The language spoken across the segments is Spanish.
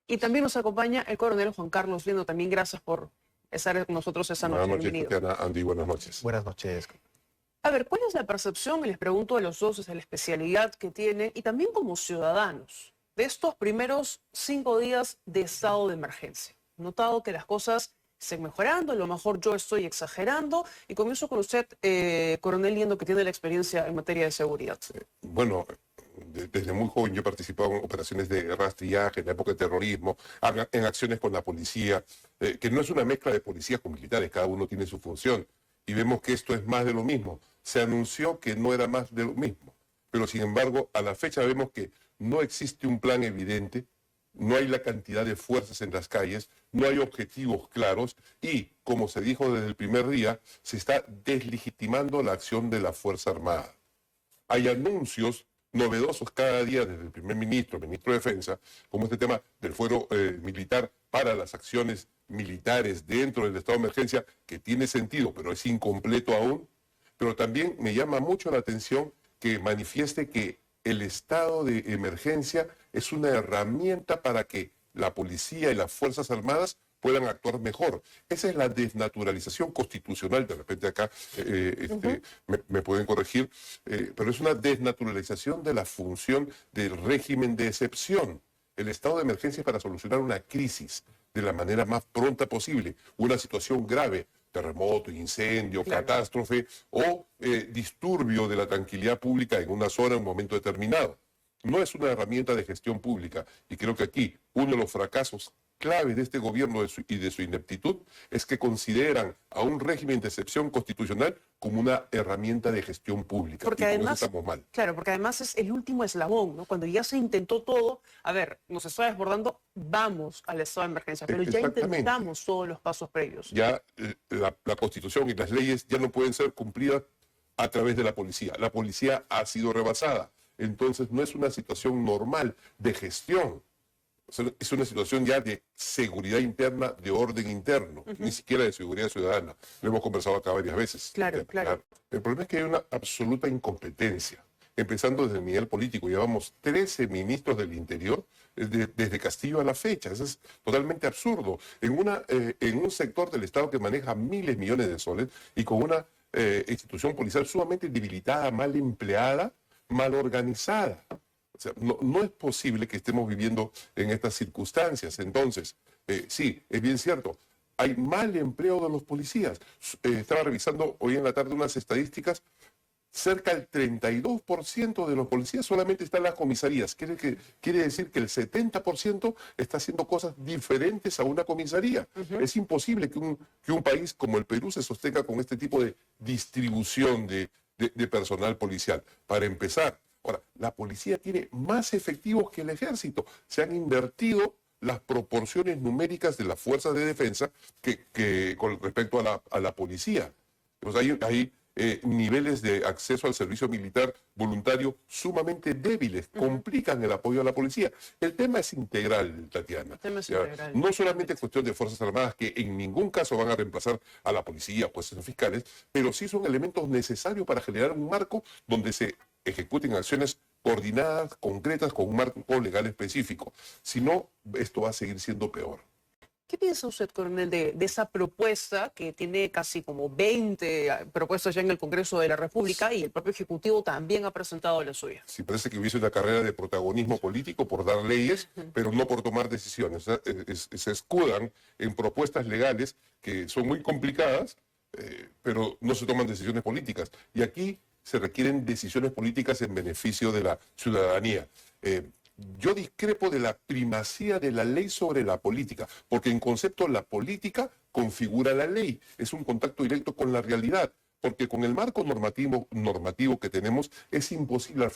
Y también nos acompaña el coronel Juan Carlos Liendo. También gracias por estar con nosotros esta noche. Buenas noches, Bienvenido. Tatiana. Andy, buenas noches. Buenas noches. A ver, ¿cuál es la percepción, y les pregunto a los dos, desde la especialidad que tienen, y también como ciudadanos, de estos primeros 5 días de estado de emergencia? He notado que las cosas están mejorando, a lo mejor yo estoy exagerando, y comienzo con usted, coronel Liendo, que tiene la experiencia en materia de seguridad. Bueno, desde muy joven yo he participado en operaciones de rastrillaje, en la época de terrorismo, en acciones con la policía, que no es una mezcla de policías con militares, cada uno tiene su función, y vemos que esto es más de lo mismo. Se anunció que no era más de lo mismo, pero sin embargo, a la fecha vemos que no existe un plan evidente, no hay la cantidad de fuerzas en las calles, no hay objetivos claros y, como se dijo desde el primer día, se está deslegitimando la acción de la Fuerza Armada. Hay anuncios novedosos cada día desde el primer ministro, ministro de Defensa, como este tema del fuero militar para las acciones militares dentro del estado de emergencia, que tiene sentido, pero es incompleto aún. Pero también me llama mucho la atención que manifieste que el estado de emergencia es una herramienta para que la policía y las Fuerzas Armadas puedan actuar mejor. Esa es la desnaturalización constitucional, de repente acá me pueden corregir, pero es una desnaturalización de la función del régimen de excepción. El estado de emergencia es para solucionar una crisis de la manera más pronta posible, una situación grave, terremoto, incendio, claro, catástrofe o disturbio de la tranquilidad pública en una zona en un momento determinado. No es una herramienta de gestión pública y creo que aquí uno de los fracasos claves de este gobierno y de su ineptitud es que consideran a un régimen de excepción constitucional como una herramienta de gestión pública. Porque y con además, eso estamos mal. claro, porque además es el último eslabón, ¿no? Cuando ya se intentó todo, a ver, nos está desbordando, vamos al estado de emergencia, pero ya intentamos todos los pasos previos. Ya la Constitución y las leyes ya no pueden ser cumplidas a través de la policía. La policía ha sido rebasada. Entonces no es una situación normal de gestión. Es una situación ya de seguridad interna, de orden interno, ni siquiera de seguridad ciudadana. Lo hemos conversado acá varias veces. Claro, claro. El problema es que hay una absoluta incompetencia, empezando desde el nivel político. Llevamos 13 ministros del Interior desde Castillo a la fecha. Eso es totalmente absurdo. En un sector del Estado que maneja miles, millones de soles y con una institución policial sumamente debilitada, mal empleada, mal organizada. O sea, no es posible que estemos viviendo en estas circunstancias. Entonces, sí, es bien cierto, hay mal empleo de los policías. Estaba revisando hoy en la tarde unas estadísticas, cerca del 32% de los policías solamente están en las comisarías. Quiere decir que el 70% está haciendo cosas diferentes a una comisaría. Es imposible que un país como el Perú se sostenga con este tipo de distribución de personal policial. Para empezar, ahora, la policía tiene más efectivos que el ejército. Se han invertido las proporciones numéricas de las fuerzas de defensa que con respecto a la policía. Pues hay niveles de acceso al servicio militar voluntario sumamente débiles, complican el apoyo a la policía. El tema es integral, Tatiana. No solamente es cuestión de Fuerzas Armadas, que en ningún caso van a reemplazar a la policía, jueces o fiscales, pero sí son elementos necesarios para generar un marco donde se ejecuten acciones coordinadas, concretas, con un marco legal específico. Si no, esto va a seguir siendo peor. ¿Qué piensa usted, coronel, de esa propuesta que tiene casi como 20 propuestas ya en el Congreso de la República y el propio Ejecutivo también ha presentado la suya? Sí, parece que hubiese una carrera de protagonismo político por dar leyes, pero no por tomar decisiones. Se escudan en propuestas legales que son muy complicadas, pero no se toman decisiones políticas. Y aquí se requieren decisiones políticas en beneficio de la ciudadanía. Yo discrepo de la primacía de la ley sobre la política, porque en concepto la política configura la ley, es un contacto directo con la realidad, porque con el marco normativo que tenemos es imposible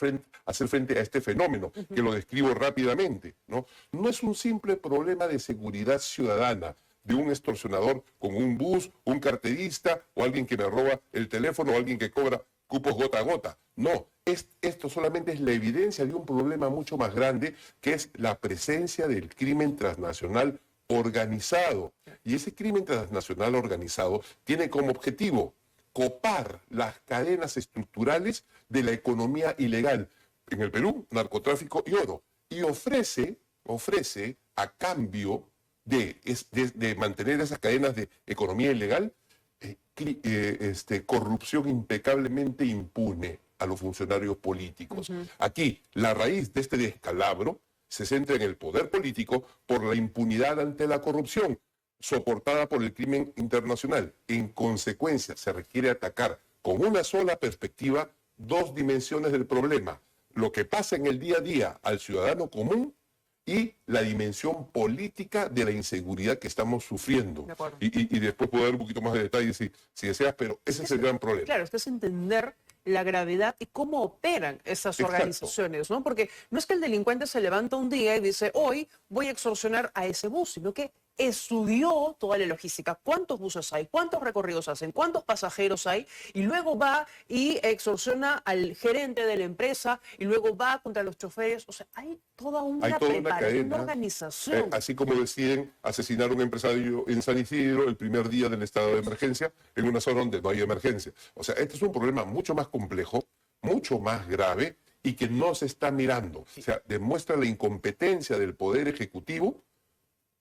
hacer frente a este fenómeno, que lo describo rápidamente, ¿no? No es un simple problema de seguridad ciudadana, de un extorsionador con un bus, un carterista o alguien que me roba el teléfono o alguien que cobra cupos gota a gota. No, esto solamente es la evidencia de un problema mucho más grande, que es la presencia del crimen transnacional organizado. Y ese crimen transnacional organizado tiene como objetivo copar las cadenas estructurales de la economía ilegal. En el Perú, narcotráfico y oro. Y ofrece ofrece a cambio de mantener esas cadenas de economía ilegal, corrupción impecablemente impune a los funcionarios políticos. Aquí, la raíz de este descalabro se centra en el poder político por la impunidad ante la corrupción, soportada por el crimen internacional. En consecuencia, se requiere atacar con una sola perspectiva dos dimensiones del problema: lo que pasa en el día a día al ciudadano común y la dimensión política de la inseguridad que estamos sufriendo. Y después puedo dar un poquito más de detalles si deseas, pero ese es el gran problema. Claro, es que es entender la gravedad y cómo operan esas organizaciones, ¿no? Porque no es que el delincuente se levanta un día y dice, hoy voy a extorsionar a ese bus, sino que estudió toda la logística, cuántos buses hay, cuántos recorridos hacen, cuántos pasajeros hay, y luego va y extorsiona al gerente de la empresa, y luego va contra los choferes. O sea, hay toda una preparación, una organización. Así como deciden asesinar a un empresario en San Isidro el primer día del estado de emergencia, en una zona donde no hay emergencia. O sea, este es un problema mucho más complejo, mucho más grave, y que no se está mirando. O sea, demuestra la incompetencia del Poder Ejecutivo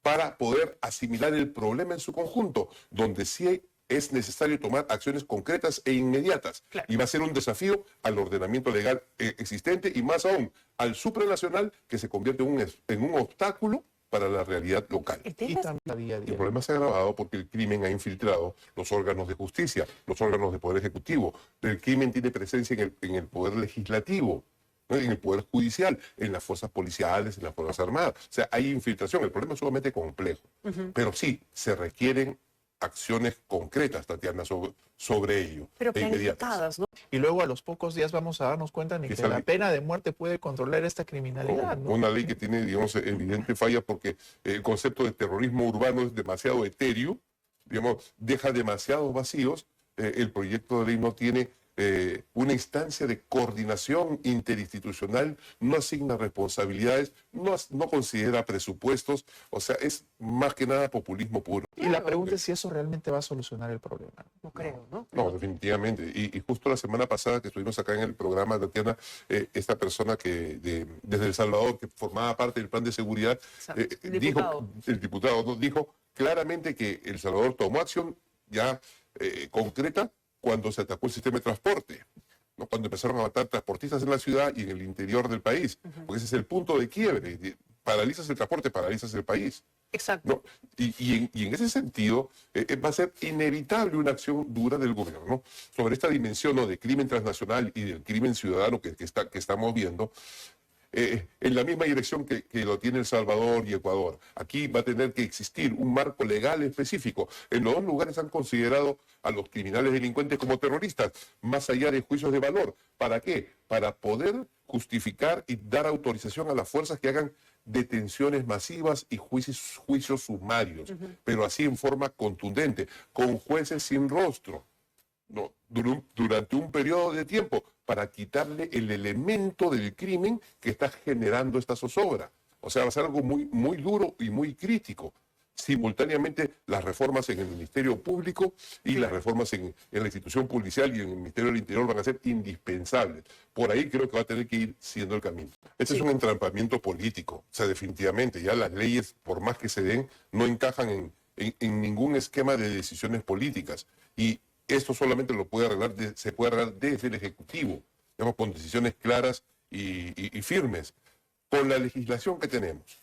para poder asimilar el problema en su conjunto, donde sí es necesario tomar acciones concretas e inmediatas. Claro. Y va a ser un desafío al ordenamiento legal existente y más aún al supranacional, que se convierte en un obstáculo para la realidad local. El problema se ha agravado porque el crimen ha infiltrado los órganos de justicia, los órganos de poder ejecutivo. El crimen tiene presencia en el poder legislativo, ¿no? En el Poder Judicial, en las fuerzas policiales, en las Fuerzas Armadas. O sea, hay infiltración. El problema es sumamente complejo. Pero sí, se requieren acciones concretas, Tatiana, sobre ello. Pero planificadas, ¿no? Y luego a los pocos días vamos a darnos cuenta de que la pena de muerte puede controlar esta criminalidad, ¿no? Una ley que tiene, digamos, evidente falla porque el concepto de terrorismo urbano es demasiado etéreo, digamos, deja demasiados vacíos. El proyecto de ley no tiene una instancia de coordinación interinstitucional, no asigna responsabilidades, no considera presupuestos. O sea, es más que nada populismo puro. Y la pregunta es si eso realmente va a solucionar el problema. No creo, ¿no? No, definitivamente. Y justo la semana pasada que estuvimos acá en el programa, Tatiana, esta persona que desde El Salvador, que formaba parte del plan de seguridad, el diputado, ¿no? Dijo claramente que El Salvador tomó acción ya concreta cuando se atacó el sistema de transporte, ¿no? Cuando empezaron a matar transportistas en la ciudad y en el interior del país, porque ese es el punto de quiebre. Paralizas el transporte, paralizas el país. Exacto. ¿No? Y en ese sentido va a ser inevitable una acción dura del gobierno sobre esta dimensión, ¿no?, de crimen transnacional y del crimen ciudadano que estamos viendo, en la misma dirección que lo tiene El Salvador y Ecuador. Aquí va a tener que existir un marco legal específico. En los dos lugares han considerado a los criminales delincuentes como terroristas, más allá de juicios de valor. ¿Para qué? Para poder justificar y dar autorización a las fuerzas que hagan detenciones masivas y juicios sumarios, pero así en forma contundente, con jueces sin rostro, ¿no?, durante un periodo de tiempo, para quitarle el elemento del crimen que está generando esta zozobra. O sea, va a ser algo muy, muy duro y muy crítico. Simultáneamente, las reformas en el Ministerio Público y las reformas en la institución policial y en el Ministerio del Interior van a ser indispensables. Por ahí creo que va a tener que ir siendo el camino. Este es un entrampamiento político. O sea, definitivamente, ya las leyes, por más que se den, no encajan en ningún esquema de decisiones políticas. Y esto solamente se puede arreglar desde el Ejecutivo, digamos, con decisiones claras y firmes, con la legislación que tenemos.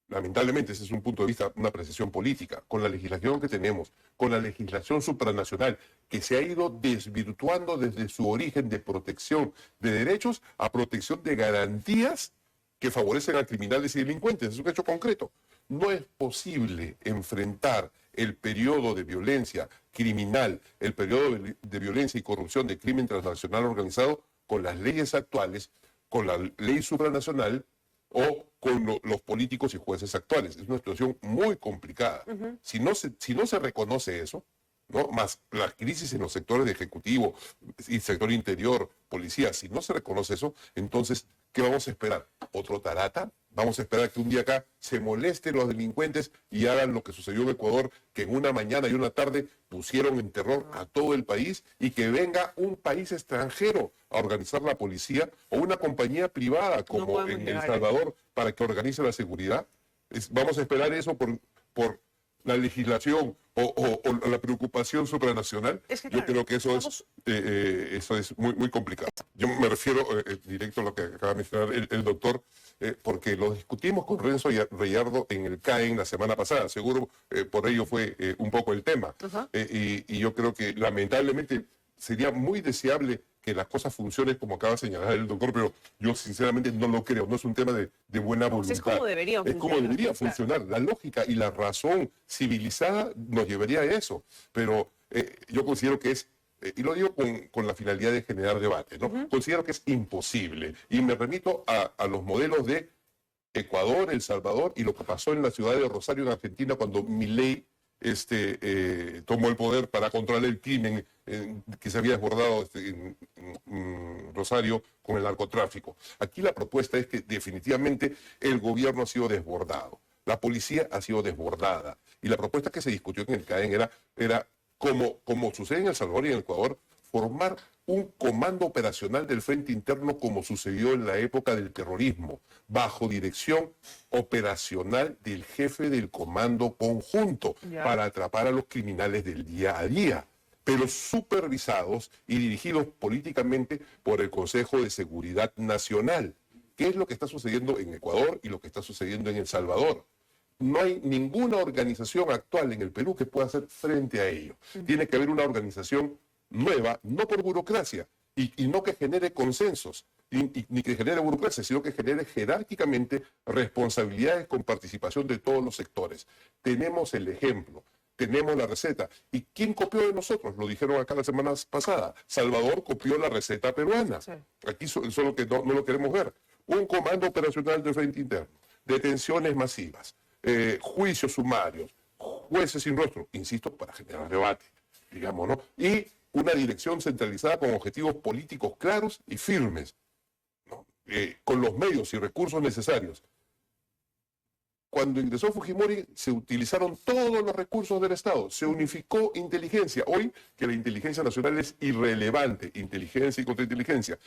Lamentablemente, ese es un punto de vista, una apreciación política. Con la legislación que tenemos, con la legislación supranacional, que se ha ido desvirtuando desde su origen de protección de derechos a protección de garantías que favorecen a criminales y delincuentes. Es un hecho concreto. No es posible enfrentar el periodo de violencia criminal, el periodo de violencia y corrupción de crimen transnacional organizado con las leyes actuales, con la ley supranacional o con los políticos y jueces actuales. Es una situación muy complicada. Si no se reconoce eso, ¿no?, más la crisis en los sectores de ejecutivo y sector interior, policía, si no se reconoce eso, entonces ¿Qué vamos a esperar? ¿Otro Tarata? ¿Vamos a esperar que un día acá se molesten los delincuentes y hagan lo que sucedió en Ecuador, que en una mañana y una tarde pusieron en terror a todo el país, y que venga un país extranjero a organizar la policía o una compañía privada como en El Salvador para que organice la seguridad? ¿Vamos a esperar eso por la legislación o la preocupación supranacional? Yo creo que eso es muy complicado. Yo me refiero directo a lo que acaba de mencionar el doctor, porque lo discutimos con Renzo Reyardo en el CAEN la semana pasada. Seguro por ello fue un poco el tema. Y yo creo que lamentablemente sería muy deseable que las cosas funcionen como acaba de señalar el doctor, pero yo sinceramente no lo creo. No es un tema de buena voluntad. Es como debería funcionar. Es como debería funcionar. La lógica y la razón civilizada nos llevaría a eso. Pero yo considero que es, y lo digo con la finalidad de generar debate, ¿no? Considero que es imposible. Y me remito a los modelos de Ecuador, El Salvador y lo que pasó en la ciudad de Rosario, en Argentina, cuando Milei tomó el poder para controlar el crimen que se había desbordado en Rosario con el narcotráfico. Aquí la propuesta es que definitivamente el gobierno ha sido desbordado, la policía ha sido desbordada, y la propuesta que se discutió en el CAEN era como sucede en El Salvador y en Ecuador, formar un comando operacional del Frente Interno como sucedió en la época del terrorismo, bajo dirección operacional del jefe del comando conjunto, para atrapar a los criminales del día a día, pero supervisados y dirigidos políticamente por el Consejo de Seguridad Nacional. ¿Qué es lo que está sucediendo en Ecuador y lo que está sucediendo en El Salvador? No hay ninguna organización actual en el Perú que pueda hacer frente a ello. Tiene que haber una organización nueva, no por burocracia, y no que genere consensos, ni que genere burocracia, sino que genere jerárquicamente responsabilidades con participación de todos los sectores. Tenemos el ejemplo, tenemos la receta. ¿Y quién copió de nosotros? Lo dijeron acá la semana pasada. Salvador copió la receta peruana. Sí. Aquí solo que no lo queremos ver. Un comando operacional del Frente Interno, detenciones masivas, juicios sumarios, jueces sin rostro, insisto, para generar debate, digamos, ¿no? Y una dirección centralizada con objetivos políticos claros y firmes, ¿no? Con los medios y recursos necesarios. Cuando ingresó Fujimori se utilizaron todos los recursos del Estado, se unificó inteligencia. Hoy que la inteligencia nacional es irrelevante, inteligencia y contrainteligencia.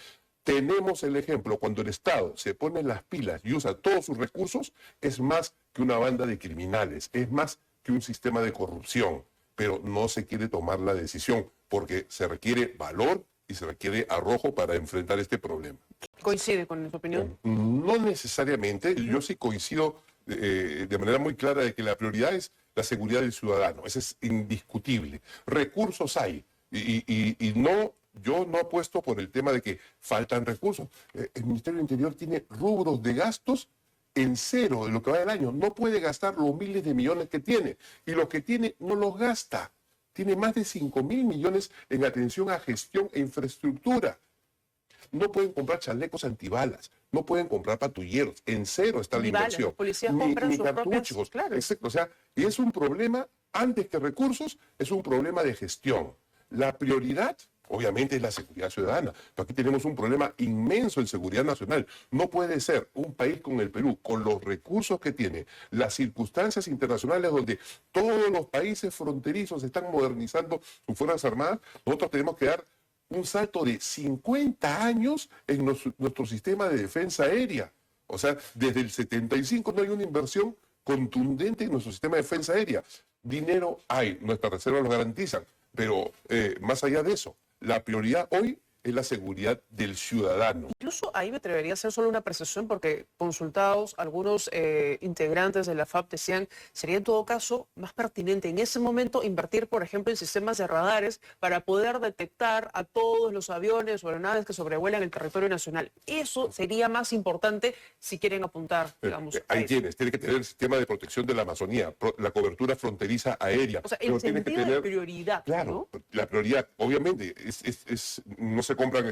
Tenemos el ejemplo, cuando el Estado se pone las pilas y usa todos sus recursos, es más que una banda de criminales, es más que un sistema de corrupción, pero no se quiere tomar la decisión, porque se requiere valor y se requiere arrojo para enfrentar este problema. ¿Coincide con su opinión? No necesariamente, yo sí coincido de manera muy clara de que la prioridad es la seguridad del ciudadano, eso es indiscutible. Recursos hay, y no, yo no apuesto por el tema de que faltan recursos. El Ministerio del Interior tiene rubros de gastos en cero de lo que va del año, no puede gastar los miles de millones que tiene, y los que tiene no los gasta. Tiene más de 5.000 millones en atención a gestión e infraestructura. No pueden comprar chalecos antibalas, no pueden comprar patrulleros, en cero está la inversión. Los policías compran sus cartuchos, claro. Exacto, o sea, y es un problema, antes que recursos, es un problema de gestión. La prioridad, obviamente, es la seguridad ciudadana, pero aquí tenemos un problema inmenso en seguridad nacional. No puede ser un país como el Perú, con los recursos que tiene, las circunstancias internacionales donde todos los países fronterizos están modernizando sus fuerzas armadas, nosotros tenemos que dar un salto de 50 años en nuestro sistema de defensa aérea. O sea, desde el 75 no hay una inversión contundente en nuestro sistema de defensa aérea. Dinero hay, nuestras reservas lo garantizan, pero más allá de eso, la prioridad hoy es la seguridad del ciudadano. Incluso ahí me atrevería a hacer solo una apreciación, porque consultados algunos integrantes de la FAP decían, sería en todo caso más pertinente en ese momento invertir, por ejemplo, en sistemas de radares para poder detectar a todos los aviones o aeronaves que sobrevuelan el territorio nacional. Eso sería más importante si quieren apuntar, digamos. Ahí tiene que tener el sistema de protección de la Amazonía, la cobertura fronteriza aérea. O sea, el sentido de prioridad. Claro, ¿no? la prioridad, obviamente, no se compran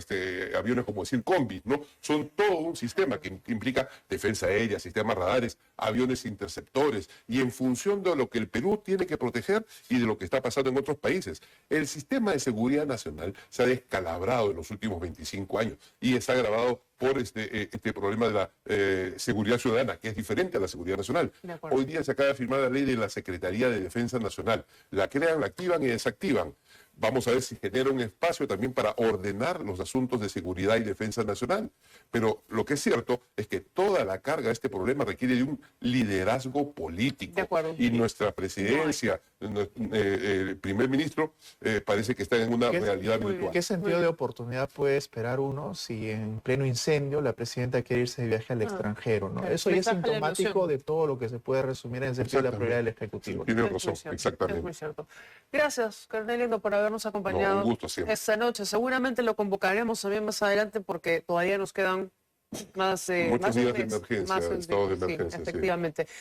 aviones como decir combis, ¿no? Son todo un sistema que implica defensa aérea, sistemas radares, aviones interceptores, y en función de lo que el Perú tiene que proteger y de lo que está pasando en otros países. El sistema de seguridad nacional se ha descalabrado en los últimos 25 años y está agravado por este problema de la seguridad ciudadana, que es diferente a la seguridad nacional. Hoy día se acaba de firmar la ley de la Secretaría de Defensa Nacional. La crean, la activan y desactivan. Vamos a ver si genera un espacio también para ordenar los asuntos de seguridad y defensa nacional. Pero lo que es cierto es que toda la carga de este problema requiere de un liderazgo político. De acuerdo. Y nuestra presidencia, el primer ministro, parece que está en una realidad virtual. ¿Qué sentido de oportunidad puede esperar uno si en pleno incendio la presidenta quiere irse de viaje al extranjero, ¿no? Eso ya es sintomático de todo lo que se puede resumir en el sentido de la prioridad del Ejecutivo. Tiene razón, exactamente. Es muy cierto. Gracias, Coronel Lindo, por habernos acompañado esta noche. Seguramente lo convocaremos también más adelante porque todavía nos quedan más muchos días de emergencia, estado de emergencia. Sí, efectivamente. Sí.